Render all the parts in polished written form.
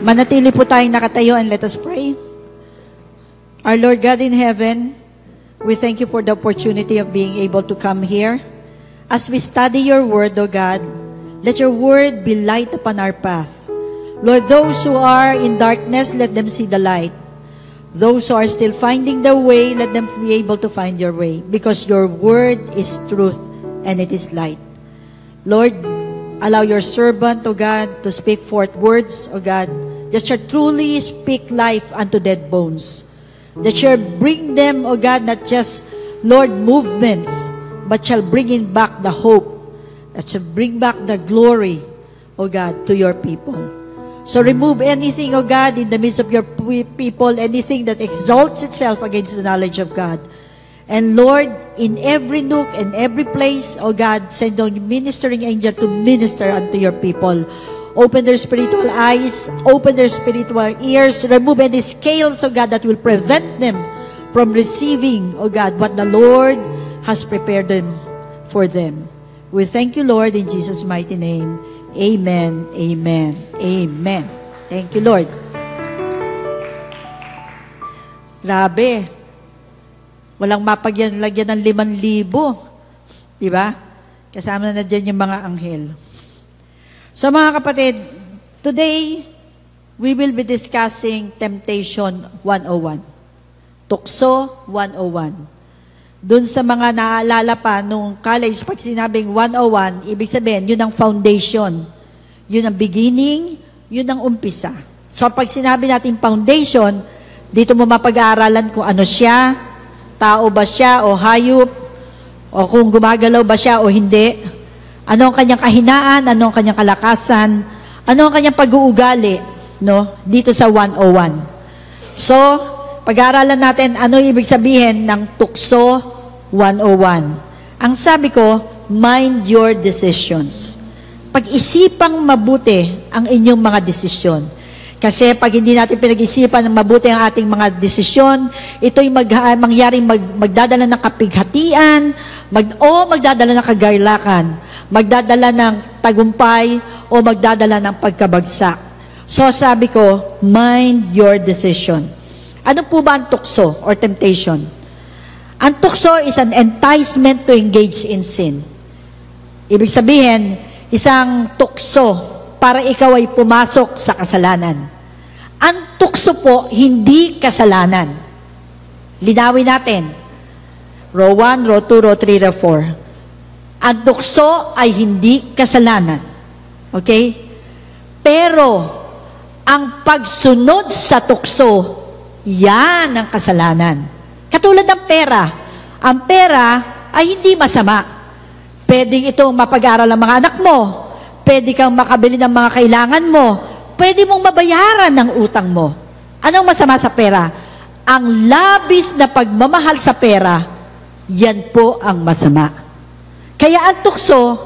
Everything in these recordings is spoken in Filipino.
Manatili po tayong nakatayo and let us pray. Our Lord God in heaven, we thank you for the opportunity of being able to come here. As we study your word, O God, let your word be light upon our path. Lord, those who are in darkness, let them see the light. Those who are still finding their way, let them be able to find your way, because your word is truth and it is light. Lord, allow your servant, O God, to speak forth words, O God, that shall truly speak life unto dead bones. That shall bring them, O God, not just, Lord, movements, but shall bring in back the hope. That shall bring back the glory, O God, to your people. So remove anything, O God, in the midst of your people, anything that exalts itself against the knowledge of God. And Lord, in every nook and every place, O God, send down ministering angel to minister unto your people. Open their spiritual eyes, open their spiritual ears, remove any scales, O God, that will prevent them from receiving, O God, what the Lord has prepared them for them. We thank you, Lord, in Jesus' mighty name. Amen, amen, amen. Thank you, Lord. Grabe. Walang mapagyan-lagyan ng 5,000. Diba? Kasama na dyan yung mga anghel. So mga kapatid, today, we will be discussing Temptation 101. Tukso 101. Doon sa mga naalala pa nung college, pag sinabing 101, ibig sabihin, yun ang foundation. Yun ang beginning, yun ang umpisa. So pag sinabi natin foundation, dito mo mapag-aaralan kung ano siya, tao ba siya o hayop, o kung gumagalaw ba siya o hindi. Ano ang kanyang kahinaan, ano ang kanyang kalakasan, ano ang kanyang pag-uugali, no? Dito sa 101. So, pag-aaralan natin ano ibig sabihin ng tukso 101. Ang sabi ko, mind your decisions. Pag-isipang mabuti ang inyong mga desisyon. Kasi pag hindi natin pinag-isipan ng mabuti ang ating mga desisyon, ito'y mangyaring magdadala ng kapighatian, magdadala ng kagalakan, magdadala ng tagumpay, o magdadala ng pagkabagsak. So sabi ko, mind your decision. Ano po ba ang tukso or temptation? Ang tukso is an enticement to engage in sin. Ibig sabihin, isang tukso para ikaw ay pumasok sa kasalanan. Ang tukso po, hindi kasalanan. Linawin natin. Row 1, row 2, row 3, row 4. Ang tukso ay hindi kasalanan. Okay? Pero, ang pagsunod sa tukso, yan ang kasalanan. Katulad ng pera. Ang pera ay hindi masama. Pwedeng itong mapag-aral ng mga anak mo. Pwede kang makabili ng mga kailangan mo. Pwede mong mabayaran ng utang mo. Anong masama sa pera? Ang labis na pagmamahal sa pera, yan po ang masama. Kaya ang tukso,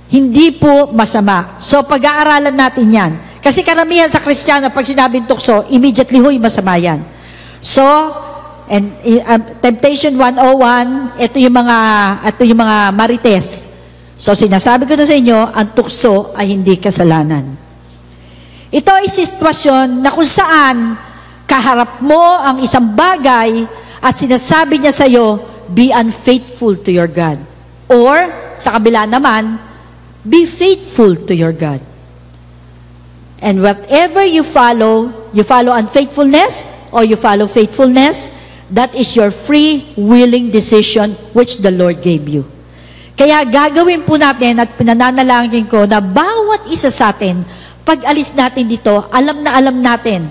hindi po masama. So, pag-aaralan natin yan. Kasi karamihan sa Kristiyano, pag sinabing tukso, immediately, huy, masama yan. So, and Temptation 101, ito yung mga marites. So, sinasabi ko na sa inyo, ang tukso ay hindi kasalanan. Ito ay sitwasyon na kung saan kaharap mo ang isang bagay at sinasabi niya sa iyo, be unfaithful to your God. Or, sa kabila naman, be faithful to your God. And whatever you follow unfaithfulness or you follow faithfulness, that is your free, willing decision which the Lord gave you. Kaya gagawin po natin at pinananalangin ko na bawat isa sa atin, pag alis natin dito, alam natin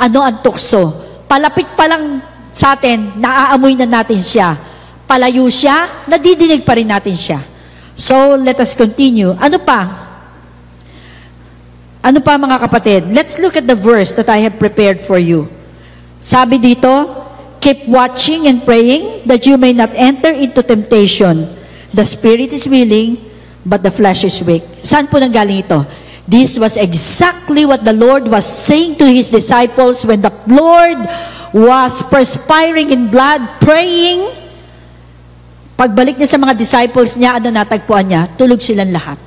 ano ang tukso. Palapit pa lang sa atin, naaamoy na natin siya. Palayo siya, nadidinig pa rin natin siya. So, let us continue. Ano pa? Ano pa mga kapatid? Let's look at the verse that I have prepared for you. Sabi dito, keep watching and praying that you may not enter into temptation. The spirit is willing, but the flesh is weak. Saan po nanggaling ito? This was exactly what the Lord was saying to His disciples when the Lord was perspiring in blood, praying. Pagbalik niya sa mga disciples niya, ano natagpuan niya? Tulog silang lahat.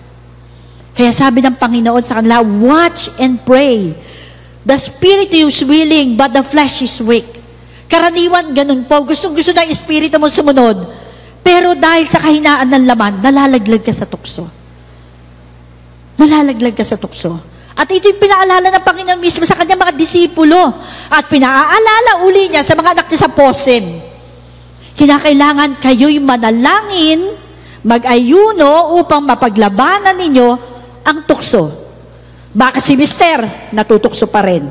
Kaya sabi ng Panginoon sa kanila, watch and pray. The spirit is willing, but the flesh is weak. Karaniwan, ganun po. Gustong-gusto na espiritu mo sumunod. Pero dahil sa kahinaan ng laman, nalalaglag ka sa tukso. Nalalaglag ka sa tukso. At ito'y pinaalala ng Panginoon mismo sa kanyang mga disipulo. At pinaalala uli niya sa mga anak niya sa Posen. Kinakailangan kayo'y manalangin, mag-ayuno upang mapaglabanan ninyo ang tukso. Bakit si Mister natutukso pa rin?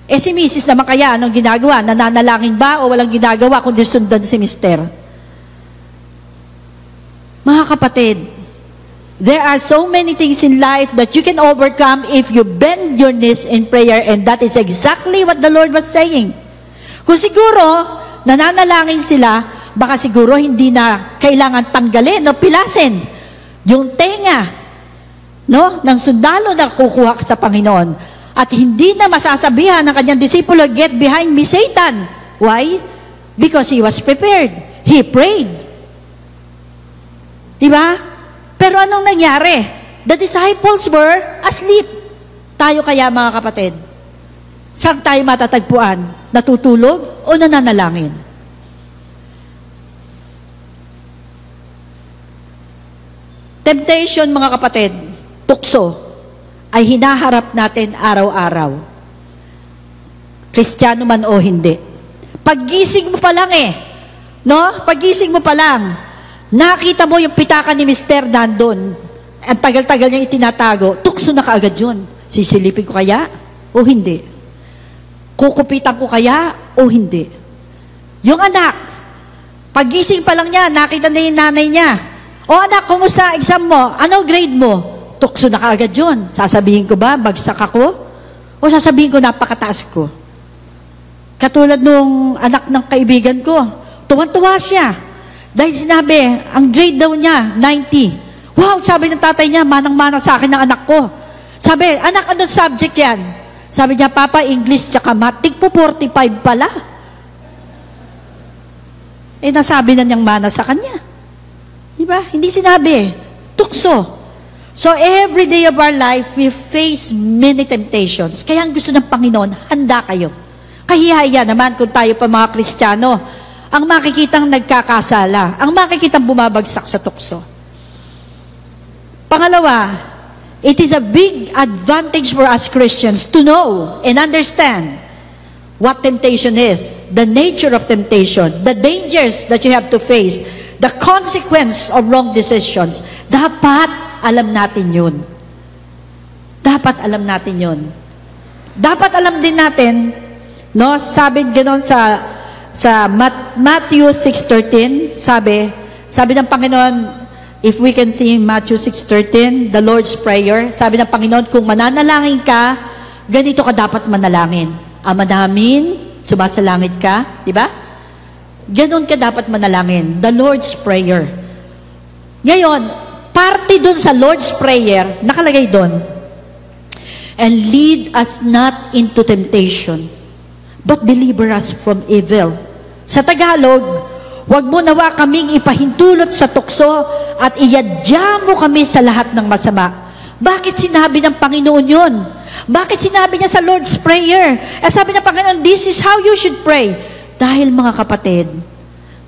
Eh si Mrs. naman kaya, anong ginagawa? Nananalangin ba o walang ginagawa kundi sundan si Mister? Mga kapatid, there are so many things in life that you can overcome if you bend your knees in prayer, and that is exactly what the Lord was saying. Kung siguro, nananalangin sila, baka siguro hindi na kailangan tanggalin o pilasin yung tenga, no, ng sundalo na kukuha sa Panginoon. At hindi na masasabihan ng kanyang disipulo, "Get behind me, Satan." Why? Because he was prepared. He prayed. Diba? Pero anong nangyari? The disciples were asleep. Tayo kaya, mga kapatid, saan tayo matatagpuan? Natutulog o nananalangin? Temptation, mga kapatid, tukso, ay hinaharap natin araw-araw. Kristiyano man o hindi. Paggising mo pa lang no? Paggising mo pa lang, nakita mo yung pitaka ni Mister nandun. Ang tagal-tagal niyang itinatago, tukso na kaagad yun. Sisilipin ko kaya o hindi? Kukupitan ko kaya o hindi? Yung anak, paggising pa lang niya, nakita na yung nanay niya. O anak, kumusta exam mo? Ano grade mo? Tukso na kaagad yun. Sasabihin ko ba, bagsak ako? O sasabihin ko, napakataas ko? Katulad nung anak ng kaibigan ko, tuwan-tuwa siya. Dahil sinabi, ang grade daw niya, 90. Wow, sabi ng tatay niya, manang-mana sa akin ng anak ko. Sabi, anak, anong subject yan? Sabi niya, Papa, English tsaka math. Tigpo 45 pala. Eh, nasabi na niyang mana sa kanya. Diba? Hindi sinabi. Tukso. So, every day of our life, we face many temptations. Kaya ang gusto ng Panginoon, handa kayo. Kahihaya naman kung tayo pa mga Kristiyano, ang makikitang nagkakasala, ang makikitang bumabagsak sa tukso. Pangalawa, it is a big advantage for us Christians to know and understand what temptation is, the nature of temptation, the dangers that you have to face, the consequence of wrong decisions. Dapat alam natin yun. Dapat alam natin yun. Dapat alam din natin, no? Sabi gano'n sa Matthew 6:13, sabi ng Panginoon, if we can see Matthew 6:13, the Lord's Prayer, sabi ng Panginoon, kung mananalangin ka, ganito ka dapat manalangin. Ama namin, sumasalangit ka, di ba? Ganon ka dapat manalangin. The Lord's Prayer. Ngayon, parte dun sa Lord's Prayer, nakalagay dun, and lead us not into temptation, but deliver us from evil. Sa Tagalog, wag mo nawa kaming ipahintulot sa tukso at iyadya mo kami sa lahat ng masama. Bakit sinabi ng Panginoon yun? Bakit sinabi niya sa Lord's Prayer? Sabi ng Panginoon, this is how you should pray. Dahil mga kapatid,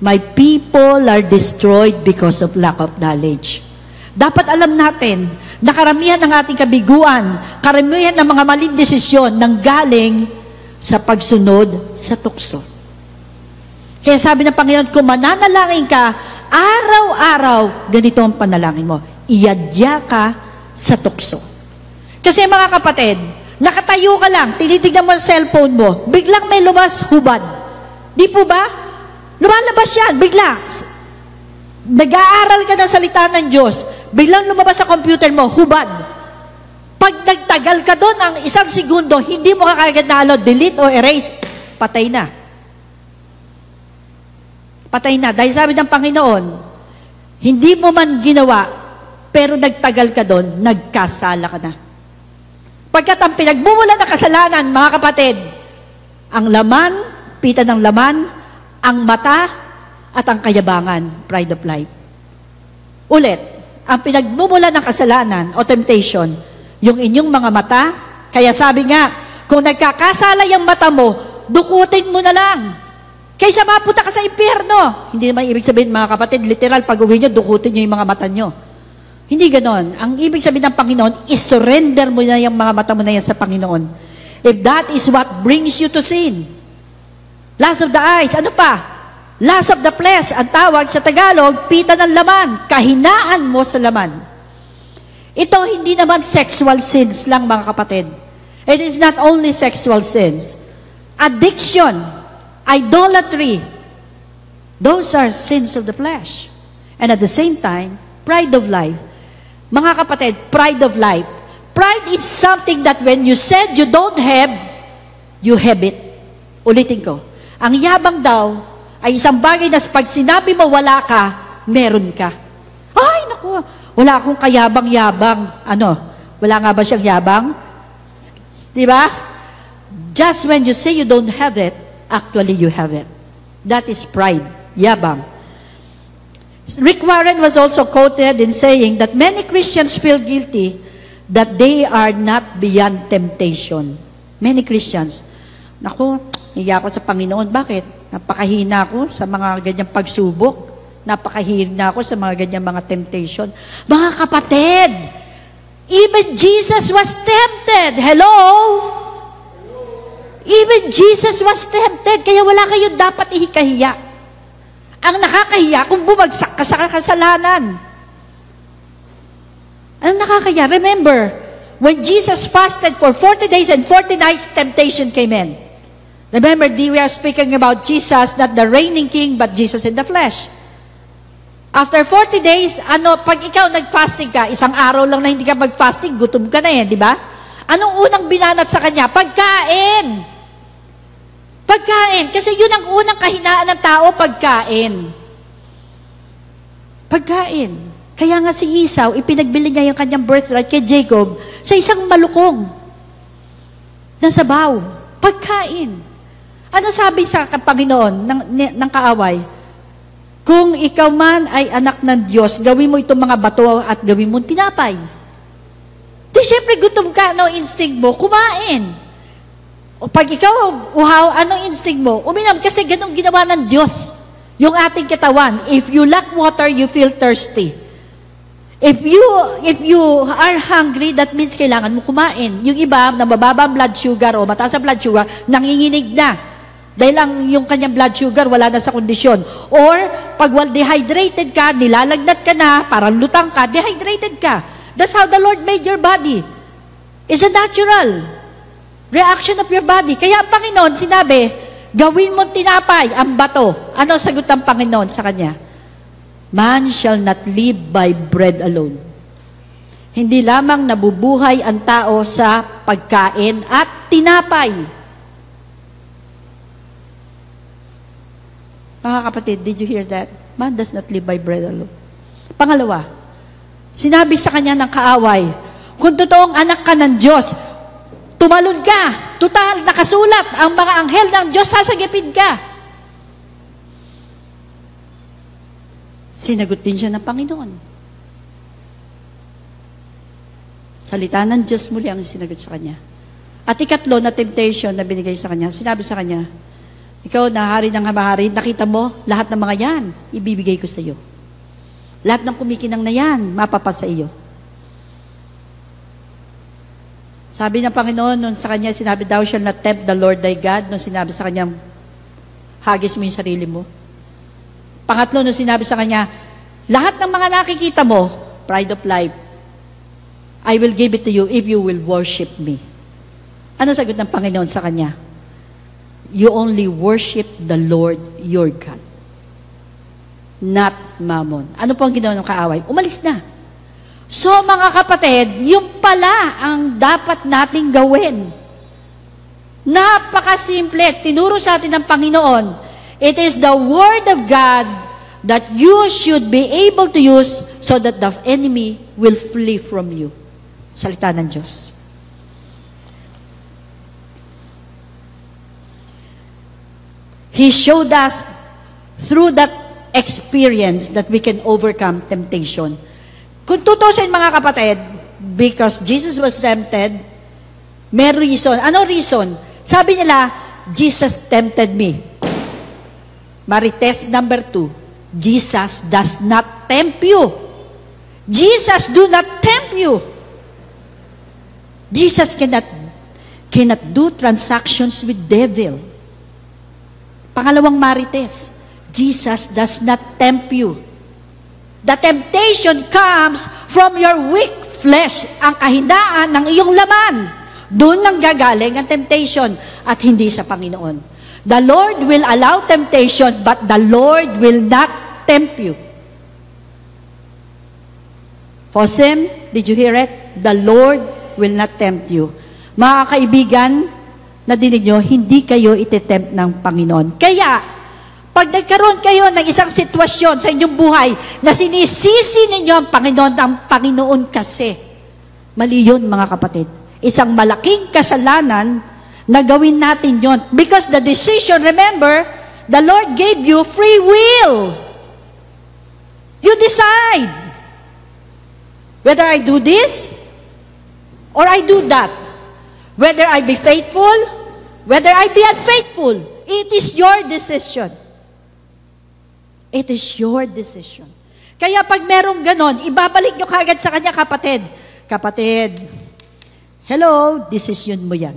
my people are destroyed because of lack of knowledge. Dapat alam natin na karamihan ng ating kabiguan, karamihan ng mga maling desisyon nanggaling sa pagsunod sa tukso. Kaya sabi ng Panginoon, kung mananalangin ka, araw-araw, ganito ang panalangin mo. Iyadya ka sa tukso. Kasi mga kapatid, nakatayo ka lang, tinitignan mo ang cellphone mo, biglang may lumabas hubad. Di po ba? Lumalabas yan, bigla. Nag-aaral ka ng salita ng Diyos, biglang lumabas sa computer mo, hubad. Pag nagtagal ka doon ang 1 segundo, hindi mo ka kagad na delete o erase, patay na. Patay na. Dahil sabi ng Panginoon, hindi mo man ginawa, pero nagtagal ka doon, nagkasala ka na. Pagkat ang pinagmumula ng kasalanan, mga kapatid, ang laman, pita ng laman, ang mata, at ang kayabangan, pride of life. Ulit, ang pinagmumula ng kasalanan o temptation, yung inyong mga mata, kaya sabi nga, Kung nagkakasala yung mata mo, dukutin mo na lang. Kaysa mapunta ka sa impyerno. Hindi naman ibig sabihin, mga kapatid, literal, pag uwi nyo, dukutin nyo yung mga mata nyo. Hindi ganon. Ang ibig sabihin ng Panginoon is surrender mo na yung mga mata mo na yan sa Panginoon. If that is what brings you to sin. Lust of the eyes. Ano pa? Lust of the flesh. Ang tawag sa Tagalog, pita ng laman. Kahinaan mo sa laman. Ito hindi naman sexual sins lang, mga kapatid. It is not only sexual sins. Addiction, idolatry, those are sins of the flesh. And at the same time, pride of life. Mga kapatid, pride of life. Pride is something that when you said you don't have, you have it. Ulitin ko. Ang yabang daw ay isang bagay na pag sinabi mo wala ka, meron ka. Ay, naku, wala akong kayabang-yabang. Ano? Wala nga ba siyang yabang? Diba? Just when you say you don't have it, actually you have it. That is pride, yabang. Rick Warren was also quoted in saying that many Christians feel guilty that they are not beyond temptation. Many Christians. Naku, hiya ako sa Panginoon. Bakit? Napakahina ako sa mga ganyang pagsubok. Napakahina ako sa mga ganyang mga temptation. Mga kapatid, even Jesus was tempted. Hello? Even Jesus was tempted. Kaya wala kayong dapat ihikahiya. Ang nakakahiya kung bumagsak ka sa kasalanan. Ang nakakahiya, remember, when Jesus fasted for 40 days and 40 nights, temptation came in. Remember, we are speaking about Jesus, not the reigning king, but Jesus in the flesh. After 40 days, pag ikaw nag-fasting ka, isang araw lang na hindi ka mag-fasting, gutom ka na yan, di ba? Anong unang binanat sa kanya? Pagkain. Pagkain. Kasi yun ang unang kahinaan ng tao, pagkain. Pagkain. Kaya nga si Esau, ipinagbili niya yung kanyang birthright kay Jacob sa isang malukong na sabaw. Pagkain. Ano sabi sa Panginoon ng kaaway? Kung ikaw man ay anak ng Diyos, gawin mo itong mga bato at gawin mo tinapay. Di syempre gutom ka, ano instinct mo? Kumain. O pag ikaw uhaw, anong instinct mo? Uminom kasi ganun ginawa ng Diyos. Yung ating katawan, if you lack water, you feel thirsty. If you are hungry, that means kailangan mo kumain. Yung iba, na mababa ang blood sugar o mataas ang blood sugar, nanginginig na. Dahil lang yung kanyang blood sugar, wala na sa kondisyon. Or, pag dehydrated ka, nilalagnat ka na, parang lutang ka, dehydrated ka. That's how the Lord made your body. It's a natural reaction of your body. Kaya ang Panginoon, sinabi, gawin mo tinapay ang bato. Ano sagot ng Panginoon sa kanya? Man shall not live by bread alone. Hindi lamang nabubuhay ang tao sa pagkain at tinapay. Mga kapatid, did you hear that? Man does not live by bread alone. Pangalawa, sinabi sa kanya ng kaaway, kung totoong anak ka ng Diyos, tumalon ka. Total, nakasulat, ang mga anghel ng Diyos, sasagipin ka. Sinagot din siya ng Panginoon. Salita ng Diyos muli ang sinagot sa kanya. At ikatlo na temptation na binigay sa kanya, sinabi sa kanya, ikaw na hari ng hamahari, nakita mo, lahat ng mga yan, ibibigay ko sa iyo. Lahat ng kumikinang na yan, mapapasa iyo. Sabi ng Panginoon, nung sa kanya, sinabi, thou shall not tempt the Lord thy God, nung sinabi sa kanya, hagis mo yung sarili mo. Pangatlo, nung sinabi sa kanya, lahat ng mga nakikita mo, pride of life, I will give it to you if you will worship me. Ano sagot ng Panginoon sa kanya? You only worship the Lord your God. Not mammon. Ano po ang ginawa ng kaaway? Umalis na. So mga kapatid, yung pala ang dapat nating gawin. Napakasimple. Tinuro sa atin ng Panginoon. It is the Word of God that you should be able to use so that the enemy will flee from you. Salita ng Diyos. He showed us through that experience that we can overcome temptation. Kung tutusin mga kapatid, because Jesus was tempted, May reason. Ano reason? Sabi nila, Jesus tempted me. Marites number 2, Jesus does not tempt you. Jesus do not tempt you. Jesus cannot do transactions with devil. Pangalawang marites, Jesus does not tempt you. The temptation comes from your weak flesh, ang kahinaan ng iyong laman. Doon nang gagaling ang temptation at hindi sa Panginoon. The Lord will allow temptation, but the Lord will not tempt you. Fosim, did you hear it? The Lord will not tempt you. Mga kaibigan, nadinig nyo, hindi kayo itetempt ng Panginoon. Kaya, pag nagkaroon kayo ng isang sitwasyon sa inyong buhay na sinisisi ninyo ang Panginoon kasi, mali yun mga kapatid. Isang malaking kasalanan na gawin natin yon. Because the decision, remember, the Lord gave you free will. You decide whether I do this or I do that. Whether I be faithful, whether I be unfaithful. It is your decision. It is your decision. Kaya pag merong ganon, ibabalik nyo kagad sa kanya, kapatid. Kapatid, hello, decision mo yan.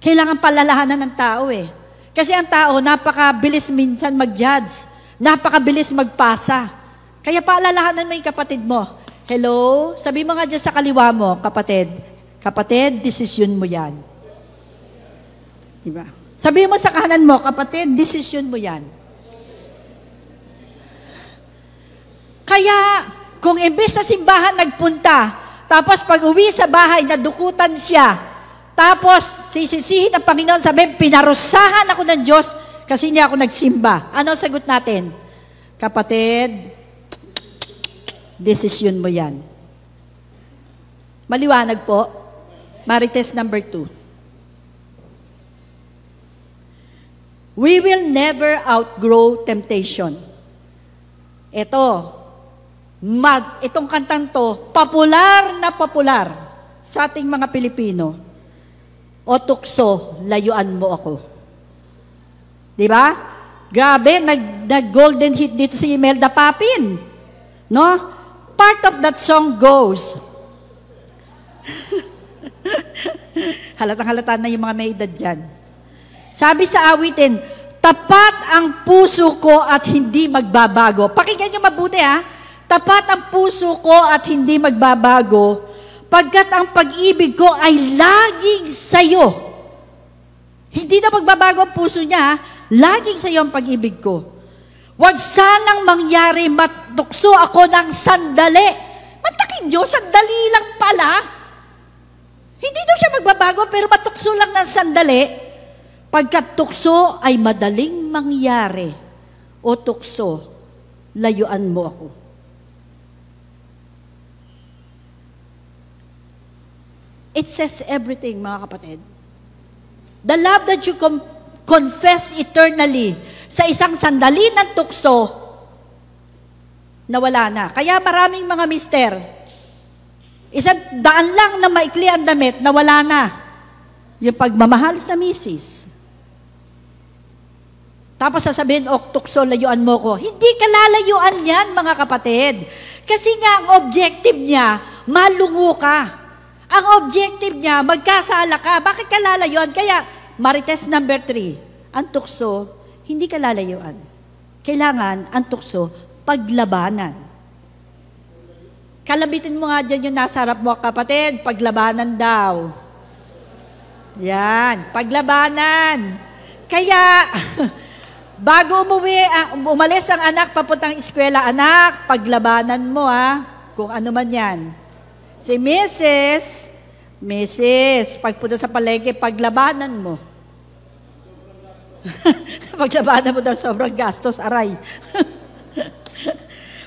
Kailangan palalahanan ng tao eh. Kasi ang tao, napakabilis minsan mag-judge. Napakabilis magpasa. Kaya paalalahanan mo yung kapatid mo. Hello, sabi mo nga dyan sa kaliwa mo, kapatid, decision mo yan. Diba? Sabi mo sa kanan mo, kapatid, decision mo yan. Kaya, kung imbes sa simbahan nagpunta, tapos pag uwi sa bahay, nadukutan siya, tapos sisisihin ng Panginoon, sabi, pinarusahan ako ng Diyos kasi hindi ako nagsimba. Ano ang sagot natin? Kapatid, decision mo yan. Maliwanag po. Marites number 2. We will never outgrow temptation. Itong kantang to, popular na popular sa ating mga Pilipino. O tukso, layuan mo ako. Diba? Grabe, nag-golden hit dito si Imelda Papin. No? Part of that song goes, halatang-halata na yung mga may edad dyan. Sabi sa awitin, tapat ang puso ko at hindi magbabago. Pakinggan nyo mabuti ha. Tapat ang puso ko at hindi magbabago, pagkat ang pag-ibig ko ay laging sa'yo. Hindi na magbabago ang puso niya, laging sa'yo ang pag-ibig ko. Huwag sanang mangyari matukso ako ng sandali. Mantakin nyo, sandali lang pala. Hindi daw siya magbabago, pero matukso lang ng sandali. Pagkat tukso ay madaling mangyari. O tukso, layuan mo ako. It says everything, mga kapatid. The love that you confess eternally sa isang sandali ng tukso, nawala na. Kaya maraming mga mister, isang daan lang na maikli ang damit, nawala na. Yung pagmamahal sa misis. Tapos sasabihin, tukso, layuan mo ko. Hindi ka lalayuan yan, mga kapatid. Kasi nga, ang objective niya, malungo ka. Ang objective niya, magkasala ka. Bakit ka lalayuan? Kaya, Marites number 3, ang tukso, hindi ka lalayuan. Kailangan, ang tukso, paglabanan. Kalabitin mo nga dyan yung nasa harap mo, kapatid, paglabanan daw. Yan, paglabanan. Kaya, bago umalis ang anak papuntang eskwela, anak, paglabanan mo kung ano man yan. Si Mrs., pagpunta sa palengke, paglabanan mo. Paglabanan mo daw, sobrang gastos, aray.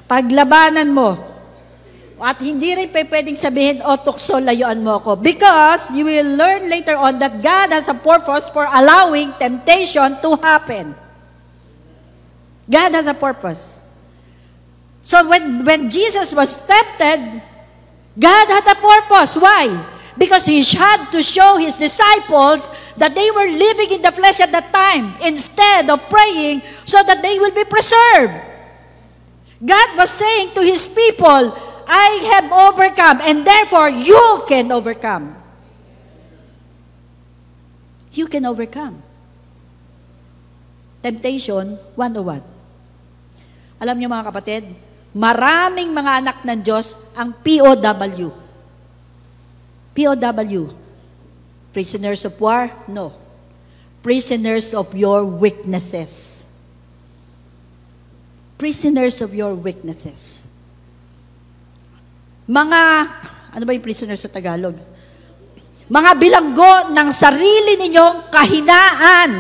Paglabanan mo. At hindi rin pwedeng sabihin, tukso, layuan mo ako. Because you will learn later on that God has a purpose for allowing temptation to happen. God has a purpose. So when Jesus was tempted, God had a purpose. Why? Because he had to show his disciples that they were living in the flesh at that time instead of praying so that they will be preserved. God was saying to his people, I have overcome, and therefore you can overcome. You can overcome. Temptation 101. Alam niyo mga kapatid, maraming mga anak ng Diyos ang POW. POW. Prisoners of war? No. Prisoners of your weaknesses. Prisoners of your weaknesses. Mga, ano ba yung prisoners sa Tagalog? Mga bilanggo ng sarili ninyong kahinaan.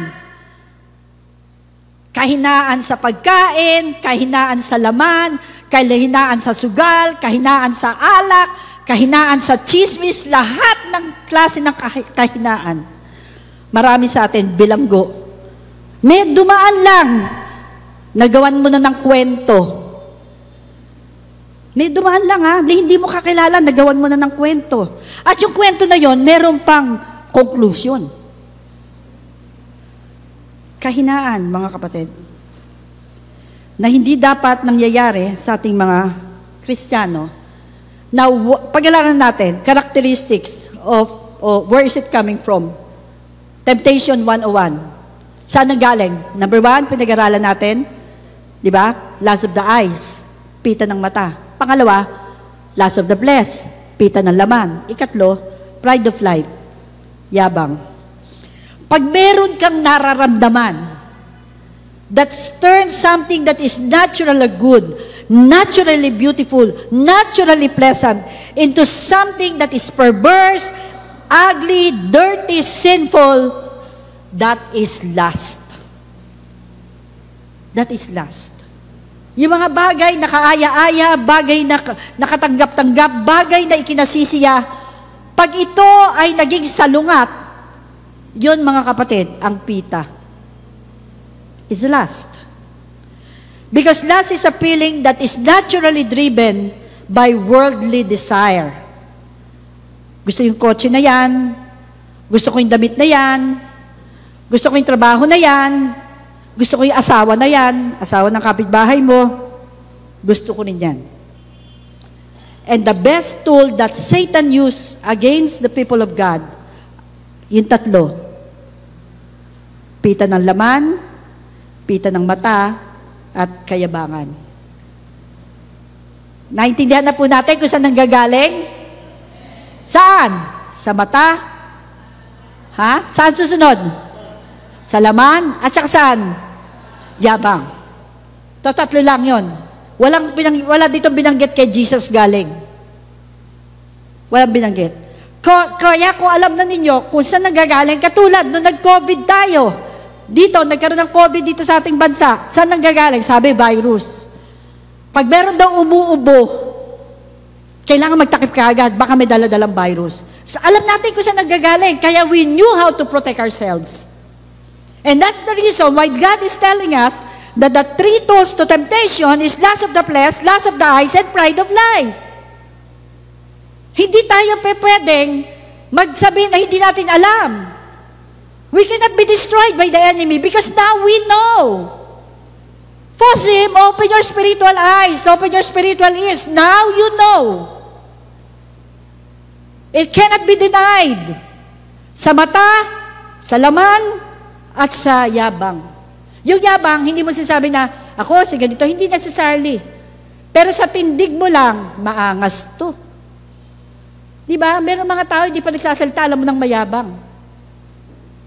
Kahinaan sa pagkain, kahinaan sa laman, kahinaan sa sugal, kahinaan sa alak, kahinaan sa chismis, lahat ng klase ng kahinaan. Marami sa atin, bilanggo. May dumaan lang, nagawan mo na ng kwento. May dumaan lang hindi mo kakilala, nagawan mo na ng kwento. At yung kwento na yon, meron pang conclusion. Kahinaan, mga kapatid, na hindi dapat nangyayari sa ating mga Kristiyano. Now, pag-alalan natin, characteristics of where is it coming from? Temptation 101. Saan nanggaling? Number 1, pinag-aralan natin, di ba? Lust of the eyes, pita ng mata. Pangalawa, lust of the flesh, pita ng laman. Ikatlo, pride of life, yabang. Pag meron kang nararamdaman that turns something that is naturally good, naturally beautiful, naturally pleasant, into something that is perverse, ugly, dirty, sinful, that is lust. That is lust. Yung mga bagay na kaaya-aya, bagay na nakatanggap-tanggap, bagay na ikinasisiya, pag ito ay naging salungat, yun mga kapatid, ang pita. Is lust. Because lust is a feeling that is naturally driven by worldly desire. Gusto yung kotse na yan, gusto ko yung damit na yan, gusto ko yung trabaho na yan, gusto ko yung asawa na yan, asawa ng kapitbahay mo, gusto ko rin yan. And the best tool that Satan used against the people of God, yung tatlo, pita ng laman, pita ng mata, at kayabangan. Naintindihan na po natin kung saan nanggagaling? Saan? Sa mata? Ha? Saan susunod? Sa laman? At saka saan? Yabang. Tatlo lang yon. Wala ditong binanggit kay Jesus galing. Walang binanggit. Kaya kung alam na ninyo kung saan nanggagaling, katulad nung nag-COVID tayo, dito, nagkaroon ng COVID dito sa ating bansa, saan nanggagaling? Sabi, virus. Pag meron daw umuubo, kailangan magtakip ka agad, baka may dala-dalang virus. So, alam natin kung saan nanggagaling, kaya we knew how to protect ourselves. And that's the reason why God is telling us that the three tools to temptation is lust of the flesh, lust of the eyes, and pride of life. Hindi tayo pwedeng magsabi na hindi natin alam. We cannot be destroyed by the enemy because now we know. Fosim, open your spiritual eyes, open your spiritual ears. Now you know. It cannot be denied. Sa mata, sa laman, at sa yabang. Yung yabang, hindi mo sinasabi na, ako, si ganito, hindi necessarily. Pero sa tindig mo lang, maangas to. Di ba? Meron mga tao, hindi pa nagsasalita, alam mo nang mayabang.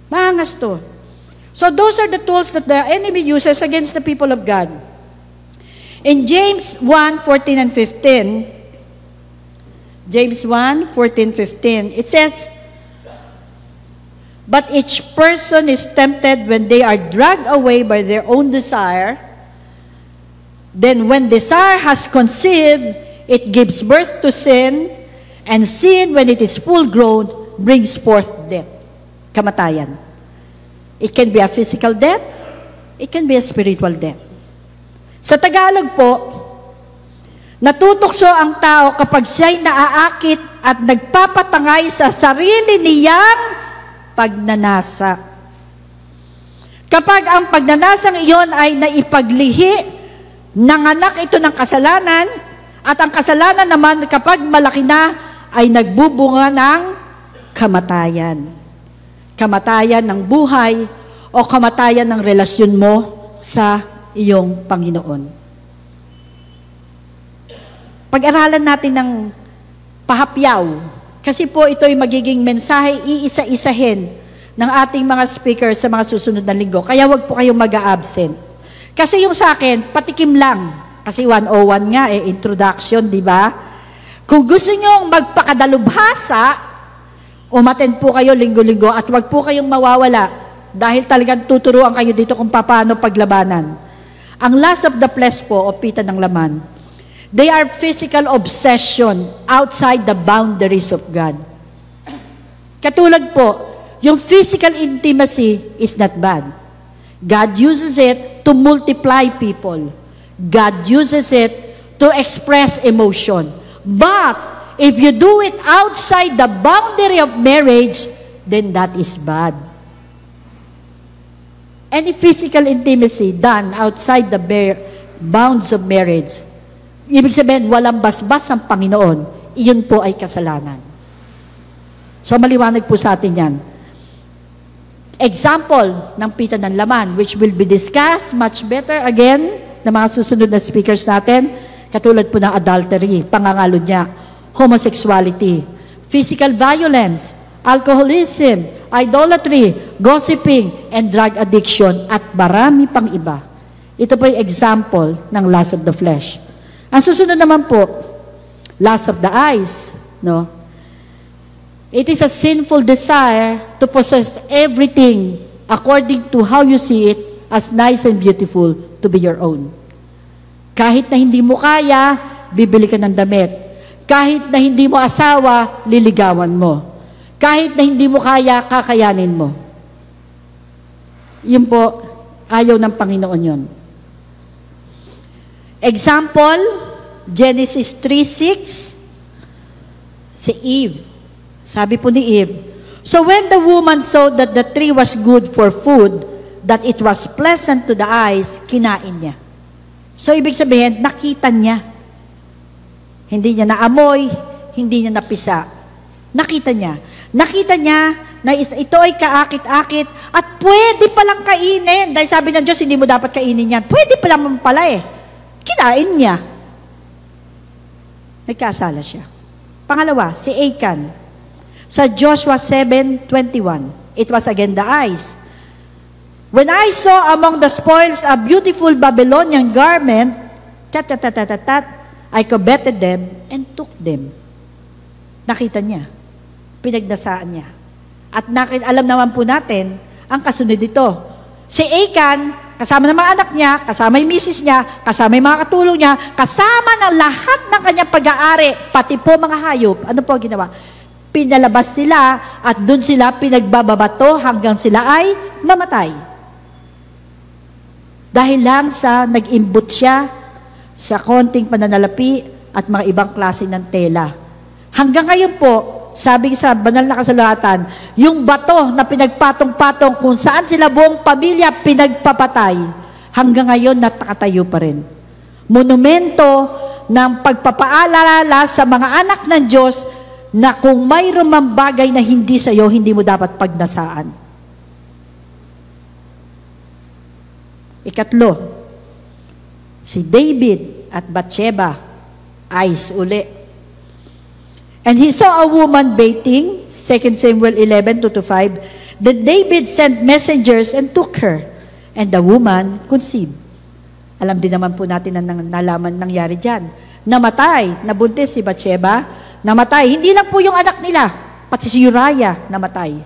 Maangas to. So those are the tools that the enemy uses against the people of God. In James 1:14 and 15, James 1:14, 15, it says, but each person is tempted when they are dragged away by their own desire. Then when desire has conceived, it gives birth to sin, and sin, when it is full grown, brings forth death. Kamatayan. It can be a physical death, it can be a spiritual death. Sa Tagalog po, Natutokso ang tao kapag siya'y naaakit at nagpapatangay sa sarili niyang pagnanasa. Kapag ang pagnanasang iyon ay naipaglihi, nanganak ito ng kasalanan, at ang kasalanan naman kapag malaki na, ay nagbubunga ng kamatayan. Kamatayan ng buhay o kamatayan ng relasyon mo sa iyong Panginoon. Pag-aralan natin ng pahapyaw, kasi po ito'y magiging mensahe iisa-isahin ng ating mga speaker sa mga susunod na linggo. Kaya wag po kayong mag-a-absent. Kasi yung sa akin, patikim lang. Kasi 101 nga introduction, di ba? Kung gusto nyo magpakadalubhasa, umattend po kayo linggo-linggo at wag po kayong mawawala dahil talagang tuturuan kayo dito kung paano paglabanan. Ang lust of the flesh po, o pita ng laman, they are physical obsession outside the boundaries of God. Katulad po, yung physical intimacy is not bad. God uses it to multiply people. God uses it to express emotion. But if you do it outside the boundary of marriage, then that is bad. Any physical intimacy done outside the bounds of marriage, ibig sabihin, walang basbas ang Panginoon, iyon po ay kasalanan. So, maliwanag po sa atin yan. Example ng pita ng laman, which will be discussed much better again ng mga susunod na speakers natin, katulad po ng adultery, pangangalo niya, homosexuality, physical violence, alcoholism, idolatry, gossiping, and drug addiction, at marami pang iba. Ito po yung example ng lust of the flesh. Ang susunod naman po, lust of the eyes, no? It is a sinful desire to possess everything according to how you see it as nice and beautiful to be your own. Kahit na hindi mo kaya, bibili ka ng damit. Kahit na hindi mo asawa, liligawan mo. Kahit na hindi mo kaya, kakayanin mo. Yun po, ayaw ng Panginoon yun. Example, Genesis 3:6, si Eve. Sabi po ni Eve, so when the woman saw that the tree was good for food, that it was pleasant to the eyes, kinain niya. So ibig sabihin, nakita niya. Hindi niya naamoy, hindi niya napisa. Nakita niya. Nakita niya na ito ay kaakit-akit at pwede palang kainin. Dahil sabi ng Diyos, hindi mo dapat kainin yan. Pwede pa naman pala eh. Kinain niya. Nagkasala siya. Pangalawa, si Achan. Sa Joshua 7:21, it was again the eyes. When I saw among the spoils a beautiful Babylonian garment, I coveted them and took them. Nakita niya. Pinagnasaan niya. At alam naman po natin, ang kasunod dito. Si Achan, kasama ng mga anak niya, kasama yung misis niya, kasama yung mga katulong niya, kasama ng lahat ng kanyang pag-aari, pati po mga hayop, ano po ginawa? Pinalabas sila at doon sila pinagbababato hanggang sila ay mamatay. Dahil lang sa nag-imbut siya sa konting pananalapi at mga ibang klase ng tela. Hanggang ngayon po, sabi sa banal na kasulatan, yung bato na pinagpatong-patong kung saan sila buong pamilya pinagpapatay, hanggang ngayon nakatayo pa rin. Monumento ng pagpapaalala sa mga anak ng Diyos na kung mayroon mang bagay na hindi sa iyo, hindi mo dapat pagnasaan. Ikatlo, si David at Bathsheba, eyes uli. And he saw a woman bathing, 2 Samuel 11:2-5. Then David sent messengers and took her, and the woman conceived. Alam din naman po natin ang nalaman nangyari dyan. Namatay, nabuntis si Bathsheba, namatay. Hindi lang po yung anak nila, pati si Uriah namatay.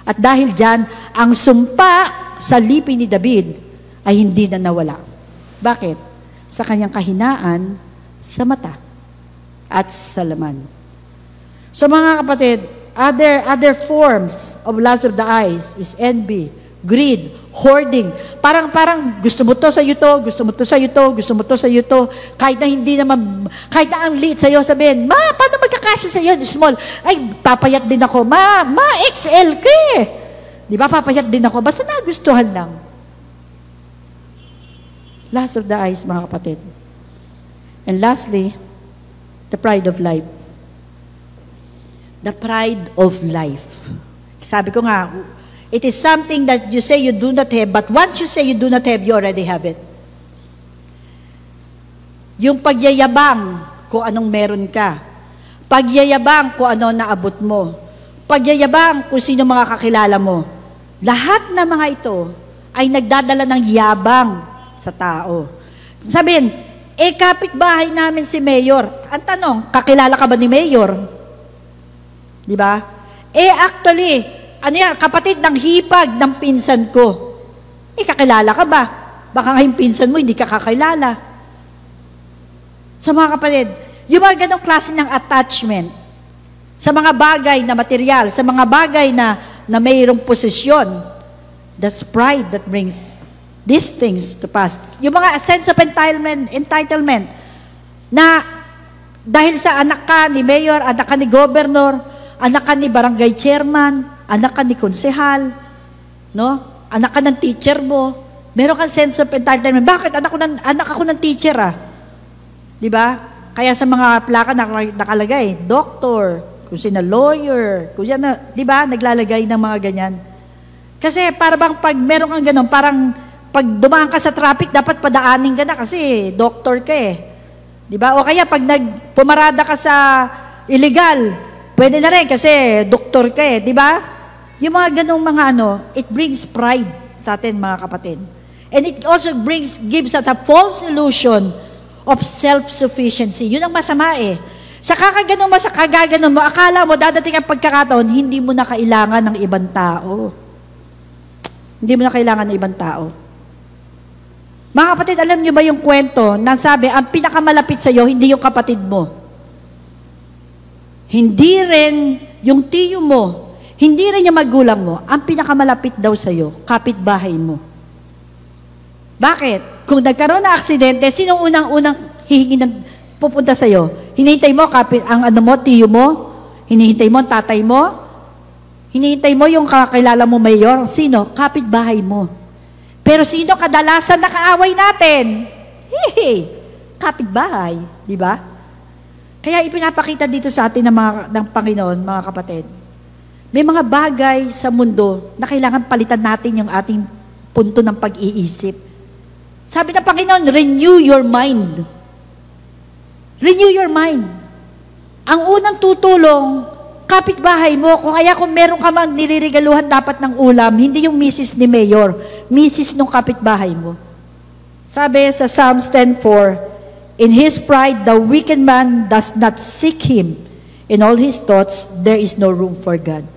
At dahil dyan, ang sumpa sa lipi ni David ay hindi na nawala. Bakit? Sa kanyang kahinaan sa mata at sa laman. So mga kapatid, other forms of lust of the eyes is envy, Greed, hoarding. Parang gusto mo to sa iyo to, gusto mo to sa iyo to, gusto mo to sa iyo to. Kahit na hindi naman, kahit na ang liit sa iyo, sabihin, ma, paano magkakasya sa iyo? Small. Ay, papayat din ako. Ma, XL ka eh. Di ba, papayat din ako. Basta nagustuhan lang. Last of the eyes, mga kapatid. And lastly, the pride of life. The pride of life. Sabi ko nga, it is something that you say you do not have, but once you say you do not have, you already have it. Yung pagyayabang kung anong meron ka. Pagyayabang kung ano naabot mo. Pagyayabang kung sino mga kakilala mo. Lahat na mga ito ay nagdadala ng yabang sa tao. Sabihin, kapitbahay namin si Mayor. Ang tanong, kakilala ka ba ni Mayor? Di ba? Actually, ano yan, kapatid ng hipag ng pinsan ko. Kakilala ka ba? Baka nga yung pinsan mo, hindi ka kakilala. Sa mga kapatid, yung mga ganong klase ng attachment sa mga bagay na material, sa mga bagay na mayroong posisyon, that's pride that brings these things to pass. Yung mga sense of entitlement na dahil sa anak ka ni mayor, anak ka ni governor, anak ka ni barangay chairman, anak ka ni konsehal, no? Anak ka ng teacher mo, meron kang sense of entitlement. Bakit? Anak ako ng teacher Di ba? Kaya sa mga plaka nakalagay, doctor, kung sino lawyer, kung sino, di ba? Naglalagay ng mga ganyan. Kasi para bang pag meron kang ganun, parang pag dumaan ka sa traffic, dapat padaanin ka na kasi doctor ka Di ba? O kaya pag pumarada ka sa illegal, pwede na rin kasi doktor ka di ba? Yung mga ganong mga it brings pride sa atin mga kapatid. And it also gives us a false illusion of self-sufficiency. Yun ang masama Sa kakaganon mo, sa kagaganon mo, akala mo dadating ang pagkakataon, hindi mo na kailangan ng ibang tao. Hindi mo na kailangan ng ibang tao. Mga kapatid, alam niyo ba yung kwento na sabi, ang pinakamalapit sa iyo, hindi yung kapatid mo. Hindi rin yung tiyo mo, hindi rin yung magulang mo, ang pinakamalapit daw sa iyo, kapitbahay mo. Bakit? Kung nagkaroon ng aksidente, sino unang hihingi ng pupunta sa iyo? Hinihintay mo ang tiyo mo? Hinihintay mo ang tatay mo? Hinihintay mo yung kakilala mo mayor? Sino? Kapitbahay mo. Pero sino kadalasan na kaaway natin? Kapitbahay, di ba? Kaya ipinapakita dito sa atin ng Panginoon, mga kapatid. May mga bagay sa mundo na kailangan palitan natin yung ating punto ng pag-iisip. Sabi ng Panginoon, renew your mind. Renew your mind. Ang unang tutulong, kapitbahay mo, kung meron ka mang nilirigaluhan dapat ng ulam, hindi yung misis ni Mayor, misis nung kapitbahay mo. Sabi sa Psalms 10:4, in his pride, the wicked man does not seek him. In all his thoughts, there is no room for God.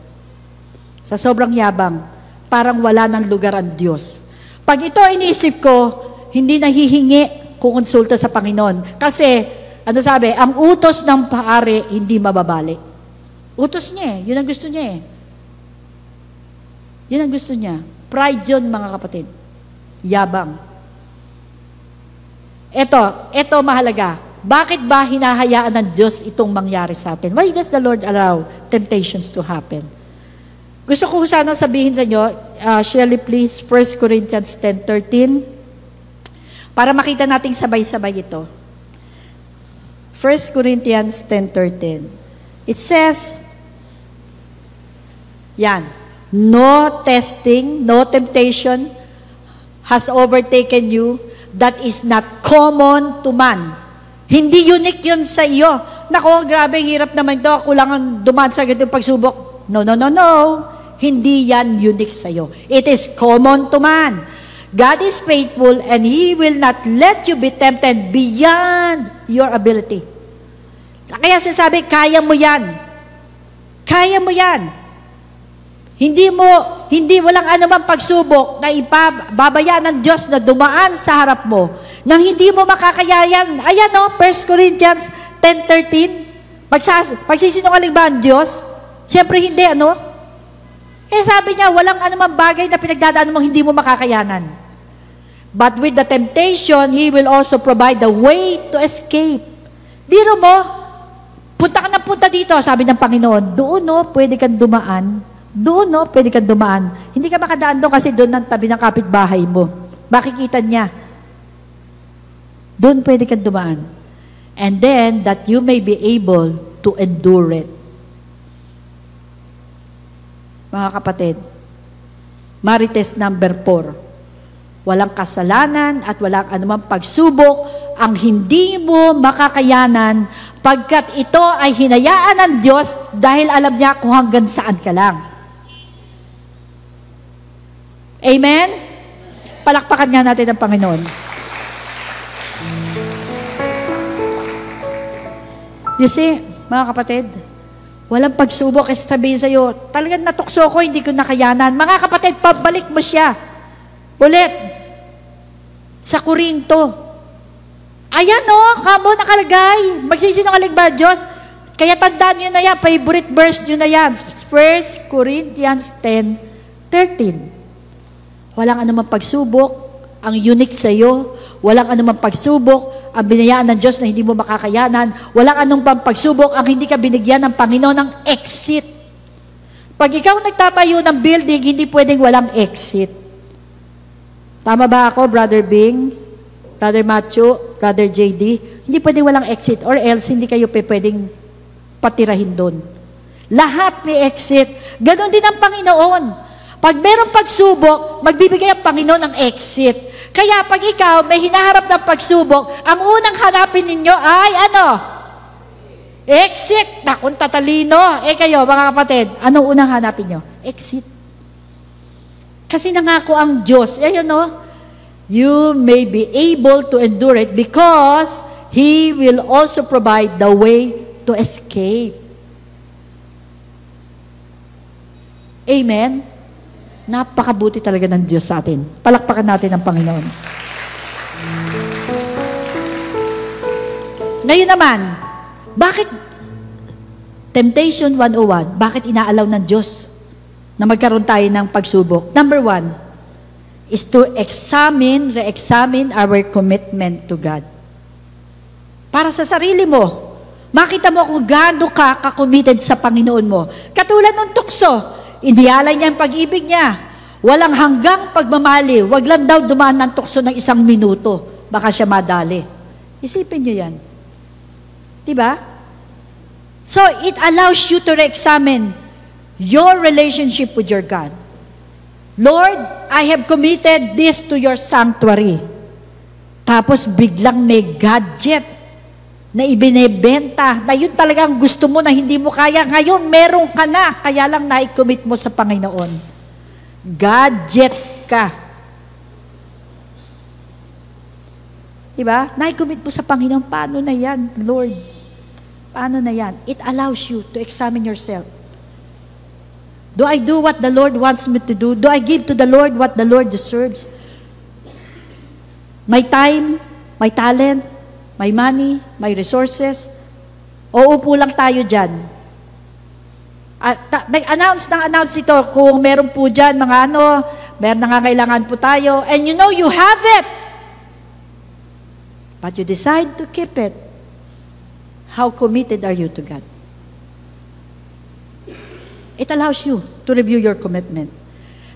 Sa sobrang yabang, parang wala ng lugar ang Diyos. Pag ito iniisip ko, hindi nahihingi kukonsulta sa Panginoon. Kasi, sabi, ang utos ng paari, hindi mababali. Utos niya Yun ang gusto niya Yun ang gusto niya. Pride yun, mga kapatid. Yabang. Ito mahalaga. Bakit ba hinahayaan ng Diyos itong mangyari sa atin? Why does the Lord allow temptations to happen? Gusto ko sana sabihin sa inyo, Shirley, please, 1 Corinthians 10:13. Para makita nating sabay-sabay ito. 1 Corinthians 10:13. It says, no testing, no temptation has overtaken you that is not common to man. Hindi unique yun sa iyo. Nako, grabe, hirap naman ito. Kulangan dumaan sa ganitong pagsubok. No. Hindi yan unique sa iyo. It is common to man. God is faithful and He will not let you be tempted beyond your ability. Kaya sasabi, kaya mo yan. Kaya mo yan. Hindi walang anumang pagsubok na ipababayaan ng Diyos na dumaan sa harap mo nang hindi mo makakayayan. Ayan 1 Corinthians 10:13. Pagsisinungaling ba ang Diyos? Siyempre hindi, Eh sabi niya, walang anumang bagay na pinagdadaan mo hindi mo makakayanan. But with the temptation, He will also provide the way to escape. Biro mo, punta ka na punta dito, sabi ng Panginoon, doon no, pwede kang dumaan. Doon no, pwede kang dumaan. Hindi ka makadaan doon kasi doon ang tabi ng kapitbahay mo. Makikita niya. Doon pwede kang dumaan. And then, that you may be able to endure it. Mga kapatid, Marites number 4. Walang kasalanan at walang anumang pagsubok ang hindi mo makakayanan pagkat ito ay hinayaan ng Diyos dahil alam niya kung hanggang saan ka lang. Amen? Palakpakan nga natin ang Panginoon. You see, mga kapatid, walang pagsubok kasi sabihin sa'yo, talagang natukso ko, hindi ko nakayanan. Mga kapatid, pabalik mo siya. Ulit. Sa Korinto. Ayan o, kamo nakalagay. Magsisinungaling ba Diyos? Kaya tandaan nyo na yan, favorite verse nyo na yan. 1 Corinthians 10:13. Walang anumang pagsubok, ang unique sa'yo. Walang anumang pagsubok, ang binayaan ng Diyos na hindi mo makakayanan. Walang anumang pagsubok, ang hindi ka binigyan ng Panginoon ng exit. Pag ikaw nagtatayo ng building, hindi pwedeng walang exit. Tama ba ako, Brother Bing? Brother Matthew? Brother JD? Hindi pwedeng walang exit or else hindi kayo pwedeng patirahin doon. Lahat may exit. Ganon din ang Panginoon. Pag merong pagsubok, magbibigay ang Panginoon ng exit. Kaya pag ikaw may hinaharap ng pagsubok, ang unang hanapin ninyo ay ano? Exit. Nakong tatalino. Kayo, mga kapatid, anong unang hanapin nyo? Exit. Kasi nangako ang Diyos, you may be able to endure it because He will also provide the way to escape. Amen? Napakabuti talaga ng Diyos sa atin. Palakpakan natin ang Panginoon. Ngayon naman, bakit Temptation 101, bakit inaalaw ng Diyos na magkaroon tayo ng pagsubok? Number 1 is to re-examine our commitment to God. Para sa sarili mo, makita mo kung gaano ka committed sa Panginoon mo. Katulad ng tukso, inialay niya ang pag-ibig niya. Walang hanggang pagmamali. Wag lang daw dumaan ng tukso ng 1 minuto. Baka siya madali. Isipin niyo yan. Diba? So, it allows you to re-examine your relationship with your God. Lord, I have committed this to your sanctuary. Tapos biglang may gadget na ibinebenta, na yun talagang gusto mo na hindi mo kaya. Ngayon, meron ka na, kaya lang na-commit mo sa Panginoon. Gadget ka. Diba? Na-commit mo sa Panginoon, paano na yan, Lord? Paano na yan? It allows you to examine yourself. Do I do what the Lord wants me to do? Do I give to the Lord what the Lord deserves? My time, my talent, my money, my resources, o upo lang tayo dyan. At nag-announce ito, kung meron po dyan, meron nangangailangan po tayo, and you know you have it, but you decide to keep it. How committed are you to God? It allows you to review your commitment.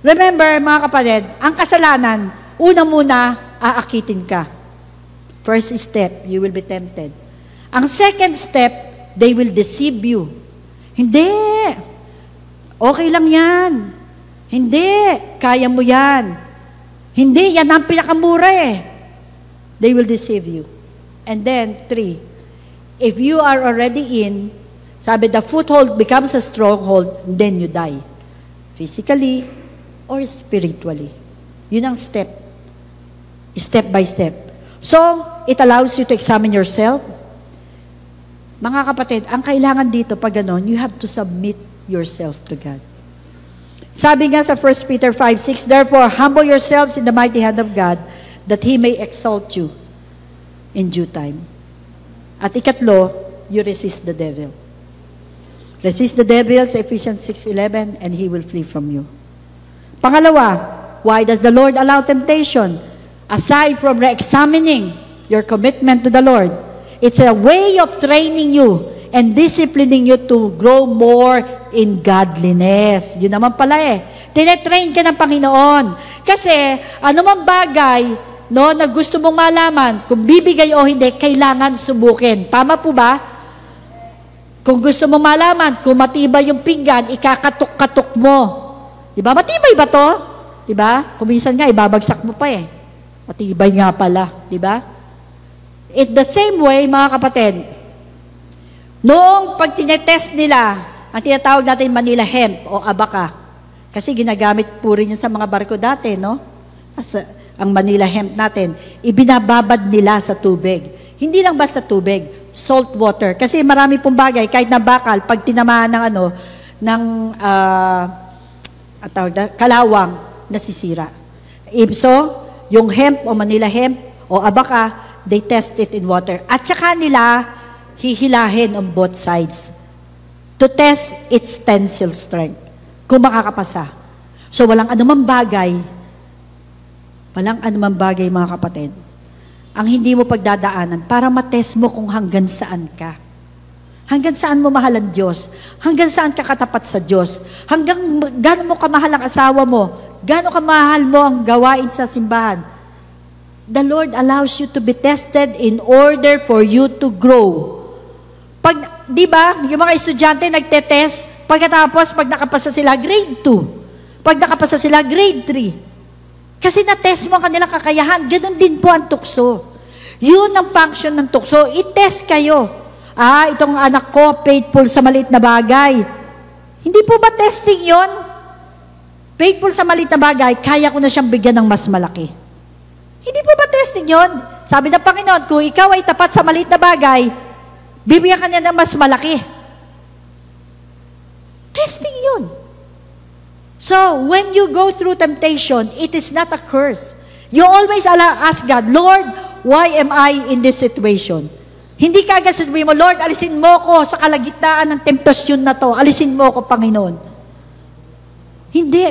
Remember, mga kapatid, ang kasalanan, unang-muna, aakitin ka. First step, you will be tempted. Ang second step, they will deceive you. Hindi. Okay lang yan. Hindi. Kaya mo yan. Hindi. Yan ang pinakamura eh. They will deceive you. And then, 3, if you are already in, sabi, the foothold becomes a stronghold, then you die. Physically or spiritually. Yun ang step. Step by step. So, it allows you to examine yourself. Mga kapatid, ang kailangan dito pag ganon, you have to submit yourself to God. Sabi nga sa 1 Peter 5:6, therefore, humble yourselves in the mighty hand of God, that He may exalt you in due time. At ikatlo, you resist the devil. Resist the devil, sa Ephesians 6:11, and he will flee from you. Pangalawa, why does the Lord allow temptation? Aside from re-examining your commitment to the Lord, it's a way of training you and disciplining you to grow more in godliness. Yun naman pala Tinetrain ka ng Panginoon. Kasi, anumang bagay, na gusto mong malaman, kung bibigay o hindi, kailangan subukin. Tama po ba? Kung gusto mong malaman, kung matibay yung pinggan, ikakatok-katok mo. Diba? Matibay ba to? Diba? Kuminsan nga, ibabagsak mo pa Matibay nga pala. Diba? It the same way, mga kapatid, noong pag tinetest nila, ang tinatawag natin Manila hemp o abaka, kasi ginagamit po rin yan sa mga barko dati, no? Ang Manila hemp natin, ibinababad nila sa tubig. Hindi lang basta tubig, salt water. Kasi marami pong bagay, kahit na bakal, pag tinamaan ng kalawang, nasisira. So, yung hemp o Manila hemp o abaka, they test it in water. At saka nila, hihilahin on both sides to test its tensile strength. Kung makakapasa. So, walang anumang bagay, mga kapatid, ang hindi mo pagdadaanan para matest mo kung hanggang saan ka. Hanggang saan mo mahal ang Diyos. Hanggang saan ka katapat sa Diyos. Hanggang gaano mo kamahal ang asawa mo. Gaano kamahal mo ang gawain sa simbahan. The Lord allows you to be tested in order for you to grow. Di ba, yung mga estudyante nagtetest, pagkatapos, pag nakapasa sila, grade 2. Pag nakapasa sila, grade 3. Kasi na-test mo ang kanilang kakayahan. Ganun din po ang tukso. Yun ang function ng tukso. I-test kayo. Itong anak ko, faithful sa maliit na bagay. Hindi po ba testing yon? Faithful sa maliit na bagay, kaya ko na siyang bigyan ng mas malaki. Hindi po ba testing yon? Sabi ng Panginoon, kung ikaw ay tapat sa maliit na bagay, bibigyan ka niya ng mas malaki. Testing yun. So, when you go through temptation, it is not a curse. You always ask God, Lord, why am I in this situation? Hindi ka agad sabihin mo, Lord, alisin mo ko sa kalagitnaan ng temptasyon na to. Alisin mo ko, Panginoon. Hindi.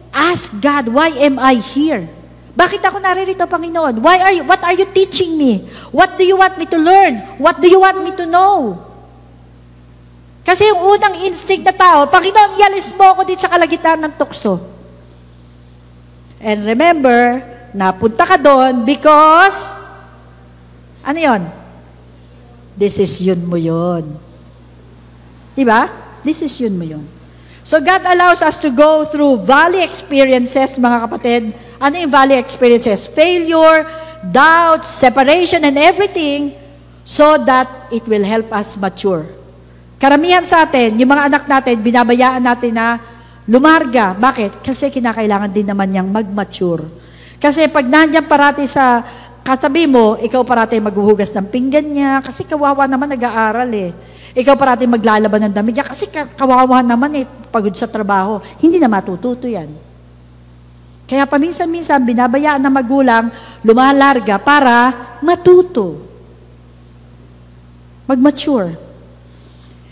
Ask God, why am I here? Bakit ako naririto, Panginoon? What are you teaching me? What do you want me to learn? What do you want me to know? Kasi yung unang instinct na tao, Panginoon, ialis mo ako dito sa kalagitnaan ng tukso. And remember, napunta ka doon because, ano yon? Desisyon mo yon. Diba? Desisyon mo yon. So God allows us to go through valley experiences, mga kapatid. Ano yung valley experiences? Failure, doubt, separation, and everything so that it will help us mature. Karamihan sa atin, yung mga anak natin, binabayaan natin na lumarga. Bakit? Kasi kinakailangan din naman niyang mag-mature. Kasi pag nandiyan parati sa katabi mo, ikaw parati maghuhugas ng pinggan niya, kasi kawawa naman nag-aaral Ikaw parati maglalaban ng damit niya, kasi kawawa naman pagod sa trabaho. Hindi na matututo yan. Kaya paminsan-minsan, binabayaan ng magulang, lumalarga para matuto. Mag-mature.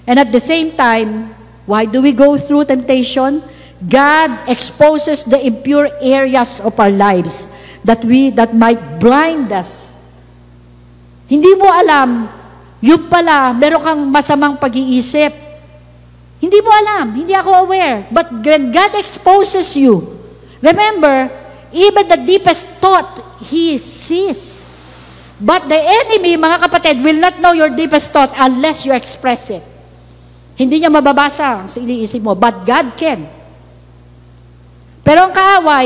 And at the same time, why do we go through temptation? God exposes the impure areas of our lives that might blind us. Hindi mo alam, yun pala, meron kang masamang pag-iisip. Hindi mo alam, hindi ako aware. But when God exposes you, remember, even the deepest thought, He sees. But the enemy, mga kapatid, will not know your deepest thought unless you express it. Hindi niya mababasa sa iniisip mo, but God can. Pero ang kaaway,